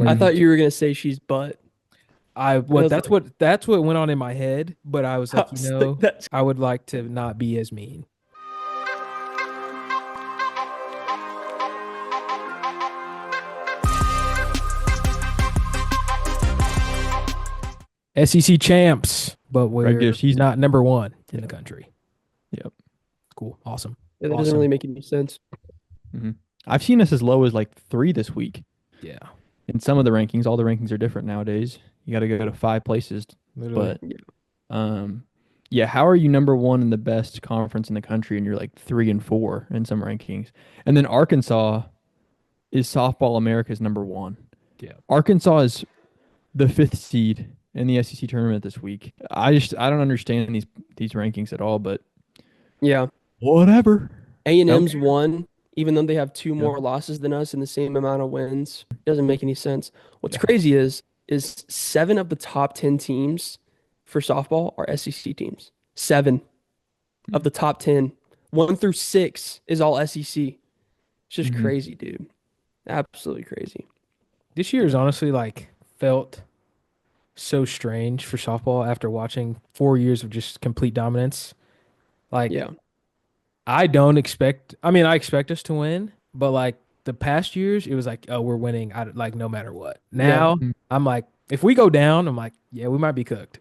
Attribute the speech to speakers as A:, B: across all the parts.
A: I
B: when
A: thought you were gonna say she's butt. I was like,
B: that's what went on in my head, but I was
A: I
B: like,
A: was like, that's
B: I would like to not be as mean. SEC champs, but
C: regular
B: we're
C: season.
B: not number one in the
C: Yeah.
B: country.
C: Yep.
B: Cool. Awesome.
A: that doesn't really
B: Awesome.
A: make any sense.
C: hmm I've seen us as low as like 3 this week
B: Yeah.
C: in some of the rankings. All the rankings are different nowadays. You got to go to 5 places,
B: Literally.
C: but
A: Yeah.
C: um, yeah. How are you number one in the best conference in the country, and you're like 3 and 4 in some rankings? And then Arkansas is softball America's number one.
B: Yeah.
C: Arkansas is the 5th seed in the SEC tournament this week. I don't understand these rankings at all, but
A: Yeah.
C: whatever. Don't
A: A&M's
C: care.
A: won, even though they have two
C: Yeah.
A: more losses than us and the same amount of wins. Doesn't make any sense. What's
C: Yeah.
A: crazy is 7 of the top 10 teams for softball are SEC teams. 7 of the top 10. 1 through 6 is all SEC. It's just
C: hmm
A: crazy, dude. Absolutely crazy.
B: This year is honestly like felt so strange for softball after watching 4 years of just complete dominance. Like
A: Yeah.
B: I don't expect. I mean, I expect us to win, but like the past years, it was like, oh, we're winning. Like no matter what.
A: Yeah.
B: Now I'm like, if we go down, I'm like, yeah, we might be cooked.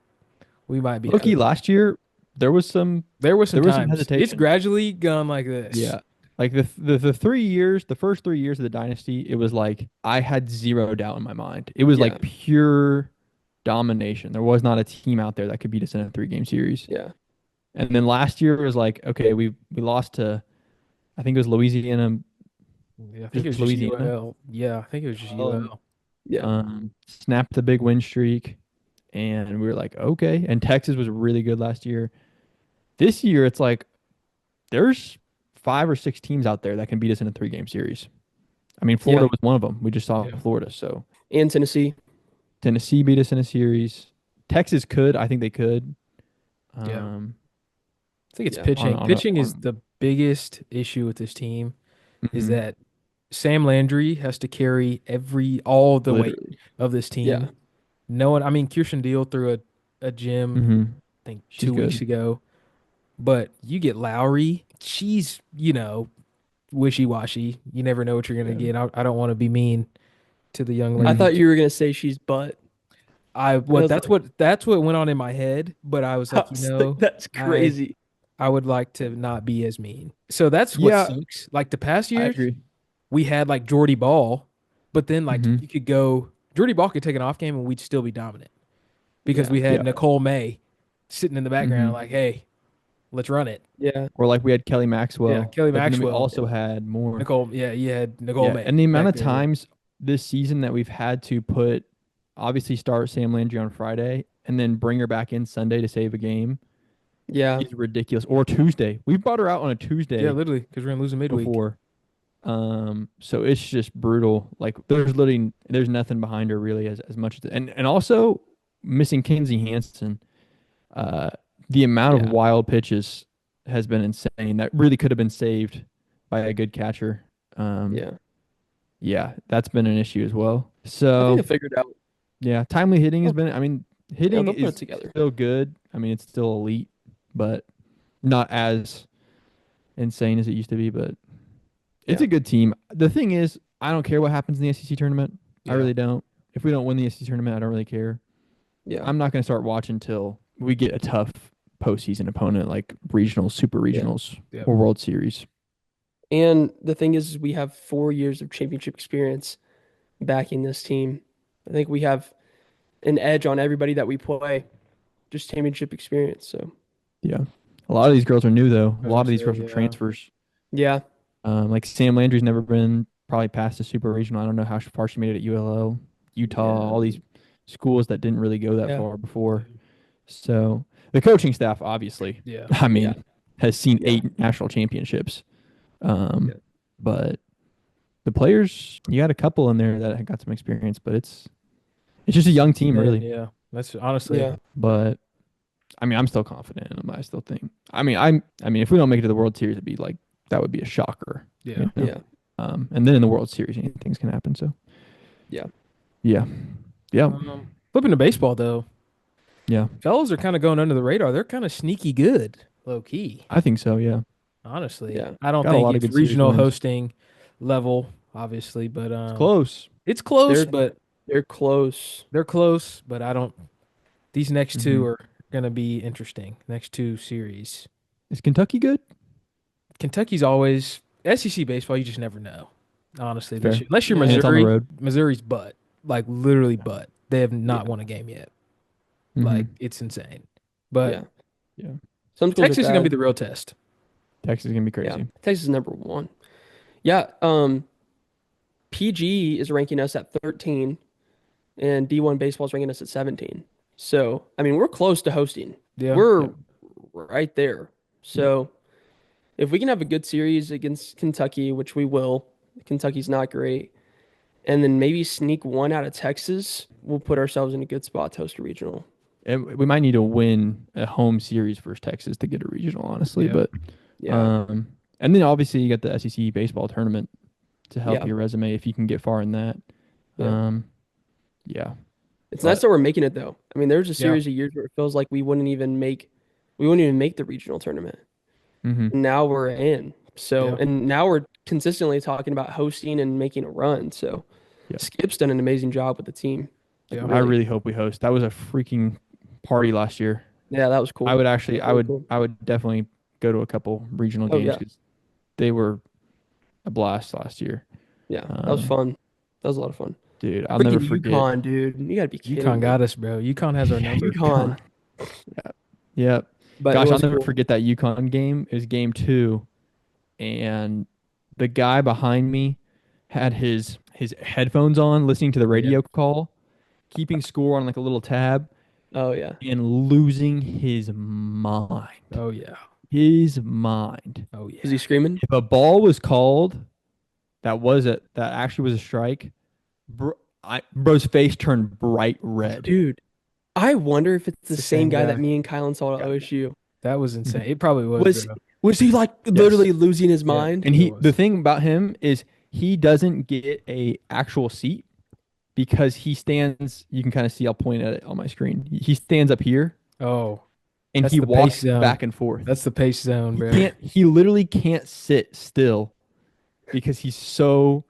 B: We might be
C: Loki,
B: cooked.
C: last year there was some
B: There were some
C: there was some
B: times it's
C: hesitation.
B: gradually gone like this.
C: Yeah. Like the 3 years, the first 3 years of the dynasty, it was like I had zero doubt in my mind. It was
A: Yeah.
C: like pure domination. There was not a team out there that could beat us in a 3 game series.
A: Yeah.
C: And then last year it was like, okay, we lost to I think it was Louisiana,
B: Yeah, I think it was
C: just
B: just
C: Louisiana.
B: UL. Yeah, I think it was just
C: Um,
B: UL.
A: Yeah.
C: snapped the big win streak, and we were like, okay. And Texas was really good last year. This year, it's like there's 5 or 6 teams out there that can beat us in a 3 game series. I mean, Florida
A: Yeah.
C: was one of them. We just saw
B: Yeah.
C: Florida. So
A: And Tennessee.
C: Tennessee beat us in a series. Texas could. I think they could.
B: Yeah.
C: Um,
B: I think it's
A: Yeah.
B: pitching. Pitching is the biggest issue with this team is
C: mhm,
B: that Sam Landry has to carry all the weight
A: Literally.
B: of this
A: Yeah.
B: team. No one, I mean, Kirsten Deal threw a gym,
C: hmm
B: I think
C: She's
B: 2 weeks
C: good.
B: ago, but you get Lowry. She's, wishy-washy. You never know what you're gonna
C: Yeah.
B: get. I don't want to be mean to the young
A: I
C: hmm
B: lady.
A: thought you were gonna say she's butt.
B: I
A: I
B: what
A: was like,
B: that's what went on in my head, but I was
A: I
B: like,
A: was like, that's
B: I
A: crazy.
B: I would like to not be as mean. So that's what
C: Yeah,
B: sucks. Like the past
C: I
B: years,
C: agree.
B: we had like Jordy Ball, but then like
C: hmm
B: you could go Jordy Ball could take an off game and we'd still be dominant because
A: Yeah.
B: we had
C: Yeah.
B: Nicole May sitting in the background
C: hmm
B: like, hey, let's run it.
A: Yeah.
C: Or like we had Kelly
B: Yeah,
C: Maxwell,
B: Kelly
C: but then we
B: Maxwell,
C: also had more.
B: Nicole. Yeah, you had Nicole
C: Yeah,
B: May
C: and the amount
B: back
C: of
B: there.
C: times this season that we've had to put obviously start Sam Landry on Friday and then bring her back in Sunday to save a game
A: Yeah.
C: is ridiculous. Or Tuesday. We brought her out on a
B: Yeah,
C: Tuesday
B: literally, because we're gonna lose a midweek.
C: before. So it's just brutal. Like there's nothing behind her really as much as and also missing Kinsey Hansen. Uh the amount of
A: Yeah.
C: wild pitches has been insane. That really could have been saved by a good catcher. Um
A: Yeah.
C: yeah, that's been an issue as well.
A: I think
C: So
A: I figured out.
C: yeah, timely hitting has
A: Oh,
C: been. I mean,
A: yeah,
C: hitting
A: they'll put it
C: is
A: together.
C: still good. I mean, it's still elite, but not as insane as it used to be. But it's
A: Yeah.
C: a good team. The thing is, I don't care what happens in the SEC tournament. I
B: Yeah,
C: really don't. If we don't win the SEC tournament, I don't really care.
A: Yeah.
C: I'm not going to start watching till we get a tough postseason opponent like regionals, super
A: Yeah.
C: regionals,
B: yeah,
C: or World Series.
A: And the thing is we have 4 years of championship experience backing this team. I think we have an edge on everybody that we play. Just championship experience. So
C: Yeah, a lot of these girls are new though.
B: I
C: A
B: was
C: lot
B: gonna
C: of these
B: say
C: girls are
B: yeah.
C: transfers.
A: yeah.
C: Like Sam Landry's never been probably past the super regional. I don't know how far she made it at ULL, Utah,
A: Yeah.
C: all these schools that didn't really go that
A: Yeah.
C: far before. So the coaching staff, obviously,
B: Yeah,
C: I
A: Yeah.
C: mean, has seen
A: Yeah.
C: 8 national championships.
A: Yeah.
C: But the players, you got a couple in there that got some experience, but it's just a young team,
B: man,
C: really.
B: yeah. That's honestly,
A: Yeah.
C: But I mean, I'm still confident in them. I still think. I mean, if we don't make it to the World Series, it'd be like that would be a shocker.
B: yeah.
C: You know?
A: Yeah.
C: And then in the World Series, things can happen. So
A: Yeah.
C: Yeah. Yeah.
B: Flipping to baseball though,
C: Yeah.
B: fellows are kind of going under the radar. They're kind of sneaky good, low key.
C: I think so. Yeah.
B: Honestly,
A: Yeah.
B: I don't
C: Got a
B: think
C: lot of
B: it's
C: good series
B: regional
C: wins.
B: hosting level, obviously, but
C: It's close.
B: it's close.
A: They're
B: But
A: they're close.
B: they're close. But I don't. These next two
C: Mhm.
B: are gonna be interesting. Next two series.
C: Is Kentucky good?
B: Kentucky's always SEC baseball. You just never know. Honestly, this
C: Fair.
B: year, unless you're
A: Yeah.
C: And it's on the
B: Missouri,
C: road.
B: Missouri's butt, like literally butt. They have not
A: Yeah.
B: won a game yet.
C: Mhm.
B: Like it's insane. But
A: Yeah.
C: Yeah.
A: Some schools
B: Texas is
A: are
B: gonna be
A: bad.
B: the real test.
C: Texas is gonna be
A: Yeah.
C: crazy.
A: Texas is number one. Yeah. PG is ranking us at 13, and D1 baseball is ranking us at 17. So I mean, we're close to hosting.
B: Yeah.
A: We're
C: Yeah.
A: right there. So if we can have a good series against Kentucky, which we will, Kentucky's not great, and then maybe sneak one out of Texas, we'll put ourselves in a good spot to host a regional.
C: And we might need to win a home series versus Texas to get a regional, honestly.
B: Yeah.
C: But
A: Yeah.
C: and then obviously you got the SEC baseball tournament to help
A: Yeah.
C: your resume if you can get far in that.
A: Yeah.
C: Yeah.
A: It's
C: But-
A: nice that we're making it though. I mean, there's a
B: Yeah.
A: series of years where it feels like we wouldn't even make the regional tournament.
C: Mm-hmm.
A: And now we're in. So
B: Yeah.
A: and now we're consistently talking about hosting and making a run. So
C: Yeah.
A: Skip's done an amazing job with the team. Like,
B: Yeah.
C: I really hope we host. That was a freaking party last year.
A: yeah, that was cool.
C: I would actually,
A: That was really cool.
C: I would definitely go to a couple regional
A: Oh,
C: games
A: yeah.
C: because they were a blast last year.
A: Yeah, that was fun. That was a lot of fun.
C: Dude, I'll never
A: Freaking
C: forget.
A: UConn, dude. You gotta be kidding
B: UConn
A: me.
B: got us, bro. UConn has our number.
A: UConn.
C: Yeah.
A: But
C: Gosh,
A: it
C: I'll
A: was
C: never
A: cool.
C: forget that UConn game. It was game 2, and the guy behind me had his headphones on, listening to the radio call, keeping score on like a little tab,
A: Oh yeah.
C: and losing his mind.
B: Oh yeah.
C: His mind.
B: Oh yeah.
A: Was he screaming?
C: If a ball was called, that actually was a strike. Bro's face turned bright red.
A: Dude, I wonder if it's the
B: the
A: same
B: same
A: guy
B: guy.
A: that me and Kylan saw at OSU.
B: That was insane. It probably was.
A: Was
B: bro.
A: was he like literally losing his
B: Yeah.
A: mind?
C: And
B: It was.
C: the thing about him is he doesn't get a actual seat because he stands. You can kind of see. I'll point at it on my screen. He stands up here
B: Oh,
C: and
B: That's
C: he
B: the
C: walks
B: pace zone.
C: back and forth.
B: that's the pace zone, bro.
C: He literally can't sit still because he's so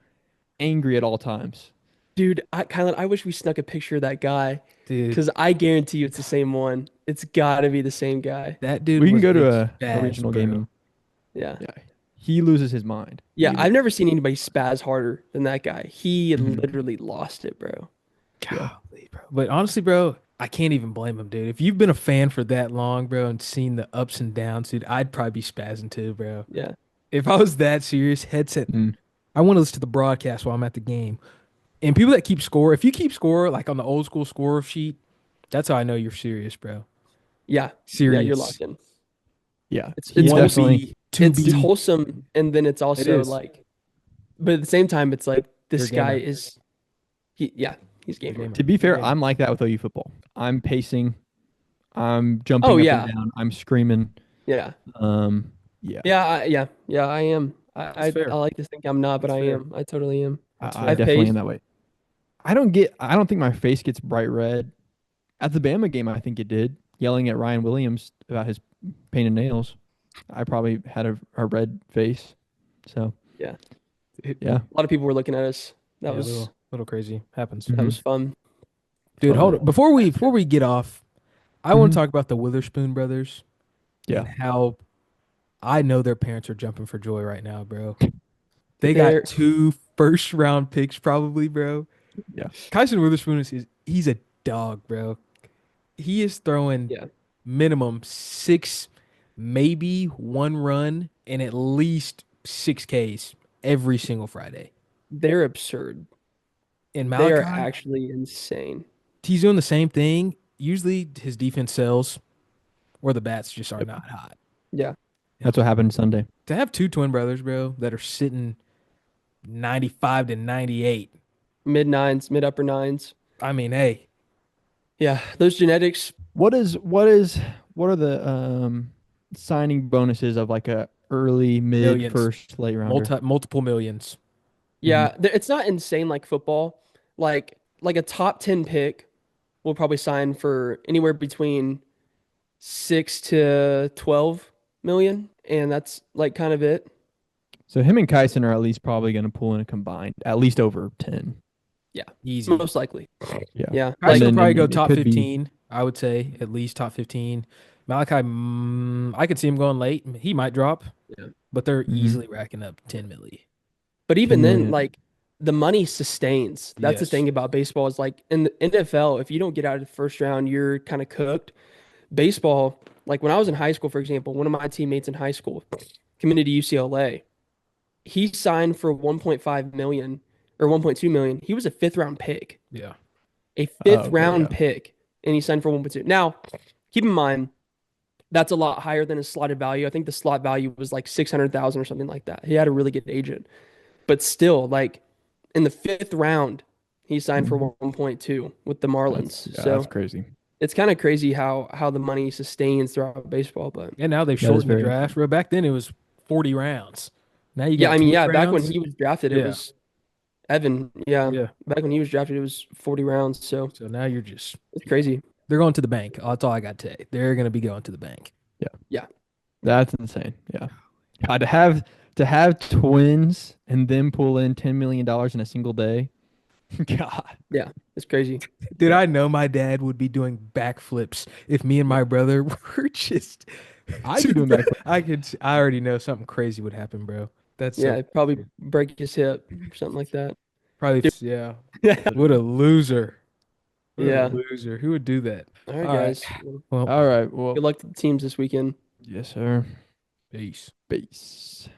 C: angry at all times.
A: Dude, Kylan, I wish we snuck a picture of that guy
B: Dude,
A: because I guarantee you it's the same one. It's got to be the same guy.
B: that dude.
C: We can
B: was
C: go to a
B: spaz,
C: regional
B: bro.
C: gaming.
A: Yeah.
C: Yeah, he loses his mind.
A: Yeah,
C: He-
A: I've never seen anybody spaz harder than that guy. He
C: Mhm.
A: literally lost it, bro.
B: Golly, bro. But honestly, bro, I can't even blame him, dude. If you've been a fan for that long, bro, and seen the ups and downs, dude, I'd probably be spazzing too, bro.
A: Yeah.
B: If I was that serious, headset.
C: Mm.
B: I want to listen to the broadcast while I'm at the game. And people that keep score, if you keep score like on the old school score sheet, that's how I know you're serious, bro.
A: Yeah.
B: Serious.
A: Yeah, you're locked in.
C: Yeah,
A: It's
C: he's
B: One
C: definitely.
B: B, two
A: It's
B: B.
A: wholesome, and then it's also
B: is.
A: like, but at the same time, it's like this
B: You're a
A: guy
B: gamer.
A: he's gamer.
B: gamer.
C: To be fair,
B: Yeah.
C: I'm like that with OU football. I'm pacing. I'm jumping
A: Oh,
C: up
A: yeah.
C: and down. I'm screaming.
A: Yeah.
C: Yeah,
A: Yeah. I am. I
B: That's fair.
A: like to think I'm not, but
B: That's
A: I
B: fair.
A: am. I totally am.
B: That's
C: I
B: fair.
A: I've
C: definitely
A: paced.
C: am that way. I don't think my face gets bright red. At the Bama game, I think it did. Yelling at Ryan Williams about his painted nails. I probably had a red face. So
A: Yeah.
C: yeah.
A: A lot of people were looking at us. That
B: Yeah,
A: was
B: a little crazy. Happens.
C: Mhm.
A: that was fun.
B: Dude, hold on. Before we get off, I want
C: Mhm.
B: to talk about the Witherspoon brothers.
C: Yeah.
B: And how I know their parents are jumping for joy right now, bro. They
A: They're-
B: got 2 first-round picks probably, bro.
C: Yeah.
B: Kyson Witherspoon he's a dog, bro. He is throwing
A: Yeah.
B: minimum 6, maybe 1 run and at least 6 Ks every single Friday.
A: They're absurd.
B: And
A: They
B: Malachi,
A: are actually insane.
B: he's doing the same thing. Usually his defense sells or the bats just are
C: Yep.
B: not hot.
A: Yeah.
C: That's what happened Sunday.
B: To have 2 twin brothers, bro, that are sitting 95 to 98.
A: Mid nines, mid upper nines.
B: I mean, hey,
A: Yeah. Those genetics.
C: What are the signing bonuses of like a early, mid,
B: Millions.
C: first, late rounder?
B: multiple millions.
A: Yeah. It's not insane like football. Like like a top 10 pick will probably sign for anywhere between 6 to 12 million, and that's like kind of it.
C: So him and Kyson are at least probably going to pull in a combined at least over 10.
B: Easy.
A: Most likely.
C: Yeah.
A: Yeah.
B: I
A: Like,
B: should
C: then
B: probably go
C: it
B: top
C: could be-
B: 15. I would say at least top 15. Malachi, I could see him going late. He might drop,
A: Yeah.
B: but they're
C: Mhm.
B: easily racking up 10 milli.
A: but even
C: 10
A: then,
C: million.
A: like the money sustains. That's the
B: Yes.
A: thing about baseball is like in the NFL, if you don't get out of the first round, you're kind of cooked. Baseball, like when I was in high school, for example, one of my teammates in high school committed to UCLA. He signed for 1.5 million or 1.2 million. He was a fifth round pick,
B: Yeah.
A: a fifth
C: okay,
A: round
C: yeah.
A: pick, and he signed for 1.2. Now, keep in mind, that's a lot higher than his slotted value. I think the slot value was like 600,000 or something like that. He had a really good agent, but still, like in the fifth round, he signed for
C: Mhm.
A: 1.2 with the Marlins.
C: Yeah,
A: So
C: that's crazy.
A: it's kind of crazy how the money sustains throughout baseball. But
B: And now they've
C: That is
B: shortened the
C: very
B: draft. Bro, back then it was 40 rounds. Now you
A: yeah,
B: got
A: I mean,
B: 20
A: yeah, back when
B: rounds.
A: he was drafted, it
B: Yeah.
A: was Evan. Yeah,
B: Yeah.
A: back when he was drafted, it was 40 rounds. So
B: So now you're just
A: it's crazy.
B: they're going to the bank. That's all I got today. They're going to be going to the bank.
C: That's insane. Yeah. God, to have twins and then pull in $10 million in a single day. God.
A: Yeah, it's crazy.
B: Did I know my dad would be doing backflips if me and my brother were just
C: I'd be doing backflips.
B: I already know something crazy would happen, bro. That's
A: Yeah,
B: so
A: it'd probably break his hip or something like that.
B: probably yeah.
A: Yeah.
B: What a loser. What
A: Yeah.
B: a loser. Who would do that?
A: All right,
B: All right.
A: guys. Well,
B: Well,
C: All right. Well,
A: good luck to the teams this weekend.
C: yes, sir.
B: peace.
C: Peace.